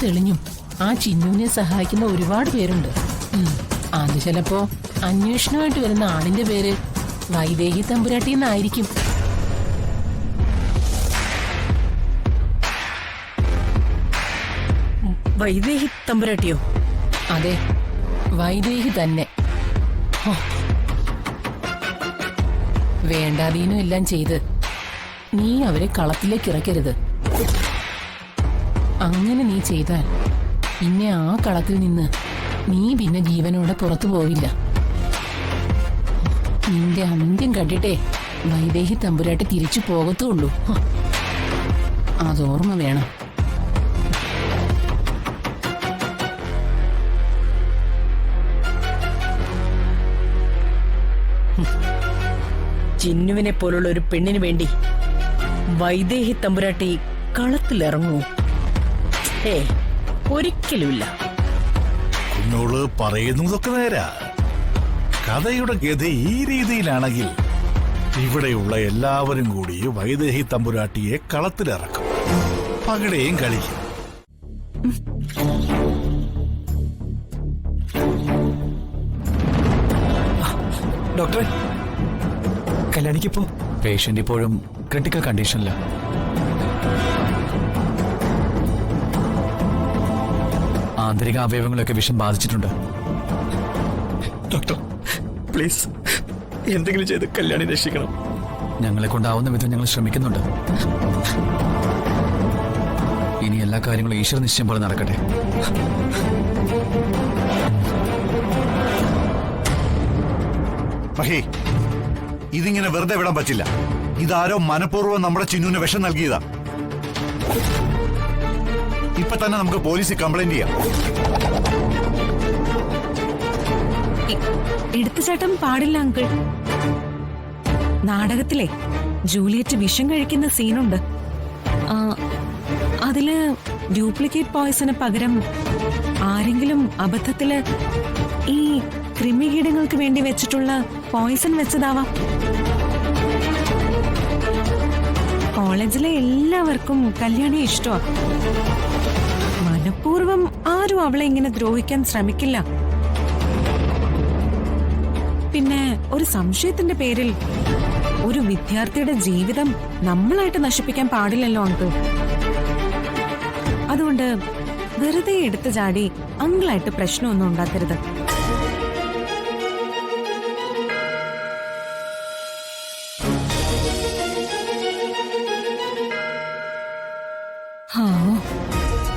തെളിഞ്ഞും ആ ചിന്നുവിനെ സഹായിക്കുന്ന ഒരുപാട് പേരുണ്ട്. അത് ചിലപ്പോ അന്വേഷണമായിട്ട് വരുന്ന ആളിന്റെ പേര് വൈദേഹി തമ്പുരാട്ടി എന്നായിരിക്കും. വൈദേഹി തമ്പുരാട്ടിയോ? അതെ, വൈദേഹി തന്നെ. വേണ്ടാതീനും എല്ലാം ചെയ്ത് നീ അവരെ കളത്തിലേക്ക് ഇറക്കരുത്. അങ്ങനെ നീ ചെയ്താൽ പിന്നെ ആ കളത്തിൽ നിന്ന് നീ പിന്നെ ജീവനോടെ പുറത്തു പോവില്ല. നിന്റെ അന്ത്യം കണ്ടിട്ടേ വൈദേഹി തമ്പുരാട്ടി തിരിച്ചു പോകത്തുള്ളൂ. അതോർമ്മ വേണം. ചിന്നുവിനെ പോലുള്ള ഒരു പെണ്ണിന് വേണ്ടി വൈദേഹി തമ്പുരാട്ടി കളത്തിലിറങ്ങൂ? ഒരിക്കലുമില്ല. കുഞ്ഞോള് പറയുന്നതൊക്കെ നേരാ. കഥയുടെ ഗതി ഈ രീതിയിലാണെങ്കിൽ ഇവിടെയുള്ള എല്ലാവരും കൂടി വൈദേഹി തമ്പുരാട്ടിയെ കളത്തിലിറക്കും, പകടയും കളിക്കും. ഡോക്ടറെ, കല്യാണിക്കിപ്പോ പേഷ്യന്റ് ഇപ്പോഴും ക്രിട്ടിക്കൽ കണ്ടീഷനില്ല. ആന്തരിക അവയവങ്ങളൊക്കെ വിഷം ബാധിച്ചിട്ടുണ്ട്. ഡോക്ടർ പ്ലീസ് എന്തെങ്കിലും ചെയ്ത് കല്യാണി രക്ഷിക്കണം. ഞങ്ങളെ കൊണ്ടാവുന്ന വിധം ഞങ്ങൾ ശ്രമിക്കുന്നുണ്ട്. ഇനി എല്ലാ കാര്യങ്ങളും ഈശ്വര നിശ്ചയം പോലെ നടക്കട്ടെ. മഹി, ഇതിങ്ങനെ വെറുതെ വിടാൻ പറ്റില്ല. ഇതാരോ മനഃപൂർവ്വം നമ്മുടെ ചിന്നുവിന് വിഷം നൽകിയതാ. ഇപ്പൊ തന്നെ നമുക്ക് പോലീസിൽ കംപ്ലൈന്റ് ചെയ്യാം. എടുത്തുചാട്ടം പാടില്ല അങ്കിൾ. നാടകത്തിലെ ജൂലിയറ്റ് വിഷം കഴിക്കുന്ന സീനുണ്ട്. അതില് ഡ്യൂപ്ലിക്കേറ്റ് പോയ്സന് പകരം ആരെങ്കിലും അബദ്ധത്തില് ഈ കൃമികീടങ്ങൾക്ക് വേണ്ടി വെച്ചിട്ടുള്ള പോയ്സൺ വെച്ചതാവാം. കോളേജിലെ എല്ലാവർക്കും കല്യാണിയെ ഇഷ്ടമാ. മനഃപൂർവ്വം ആരും അവളെ ഇങ്ങനെ ദ്രോഹിക്കാൻ ശ്രമിക്കില്ല. പിന്നെ ഒരു സംശയത്തിന്റെ പേരിൽ ഒരു വിദ്യാർത്ഥിയുടെ ജീവിതം നമ്മളായിട്ട് നശിപ്പിക്കാൻ പാടില്ലല്ലോ അങ്കിൾ. അതുകൊണ്ട് വെറുതെ എടുത്തു ചാടി അങ്കിളായിട്ട് പ്രശ്നമൊന്നും ഉണ്ടാക്കരുത്.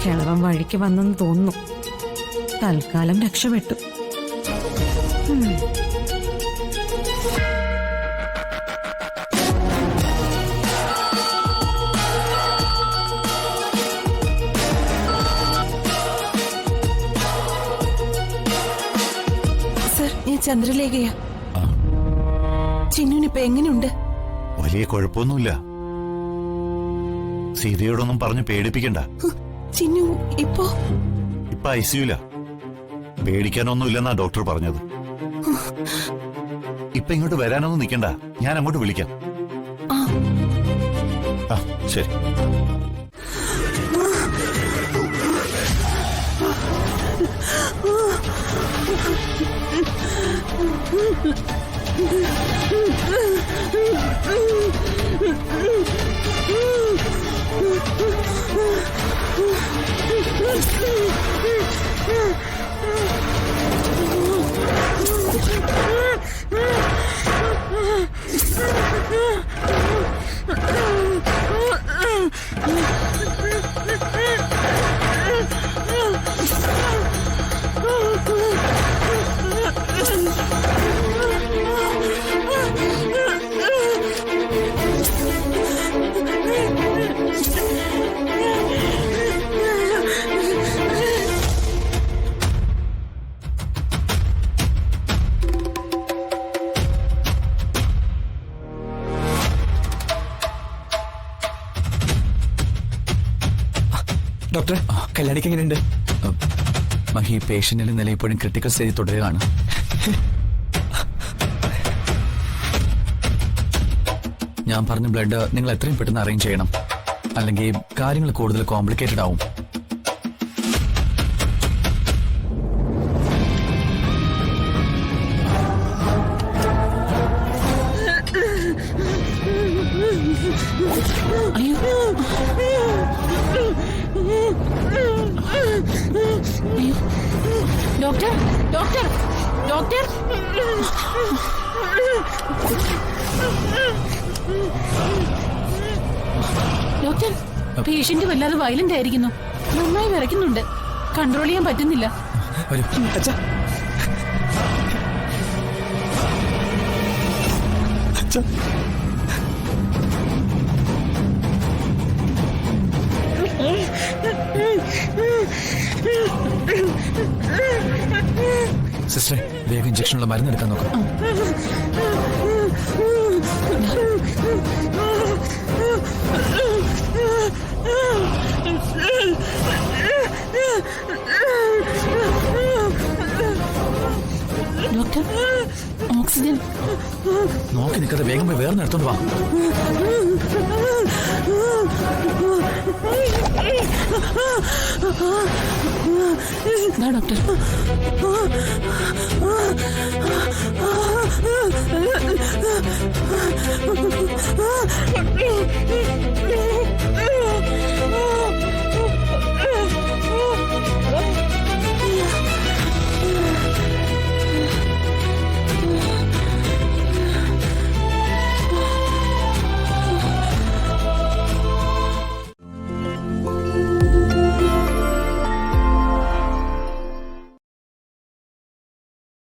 കിളവൻ വഴിക്ക് വന്നെന്ന് തോന്നുന്നു. തൽക്കാലം രക്ഷപ്പെട്ടു. സർ, ഞാൻ ചന്ദ്രലേഖയാ. ചിന്നുനിപ്പോ എങ്ങനെയുണ്ട്? വലിയ കുഴപ്പമൊന്നുമില്ല. സീതയോടൊന്നും പറഞ്ഞ് പേടിപ്പിക്കണ്ട. ചിന്നു ഇപ്പോ ഐസിയുല. പേടിക്കാനൊന്നുമില്ലെന്നാ ഡോക്ടർ പറഞ്ഞത്. ഇപ്പൊ ഇങ്ങോട്ട് വരാനൊന്നും നിൽക്കണ്ട, ഞാൻ അങ്ങോട്ട് വിളിക്കാം. ശരി. ഡോക്ടർ, കല്യാണിക്ക് എങ്ങനെയുണ്ട്? മഹി, പേഷ്യന്റിന്റെ നില ഇപ്പോഴും ക്രിട്ടിക്കൽ സ്റ്റേജിൽ തുടരുകയാണ്. ഞാൻ പറഞ്ഞ ബ്ലഡ് നിങ്ങൾ എത്രയും പെട്ടെന്ന് അറേഞ്ച് ചെയ്യണം, അല്ലെങ്കിൽ കാര്യങ്ങൾ കൂടുതൽ കോംപ്ലിക്കേറ്റഡ് ആവും. അയ്യോ doctor doctor doctor doctor patient വല്ലാതെ വയലന്റ് ആയിരിക്കുന്നു. നന്നായി വിറയ്ക്കുന്നുണ്ട്. കൺട്രോൾ ചെയ്യാൻ പറ്റുന്നില്ല. വരൂ. അച്ഛാ അച്ഛാ സിസ്റ്ററെ വേഗം ഇഞ്ചക്ഷനുള്ള മരുന്ന് എടുക്കാൻ നോക്കാം. Doctor oxygen. നോക്കി നിൽക്കാതെ വേഗം പോയി വേറെ എടുത്തോണ്ട് വാ. ഡോക്ടർ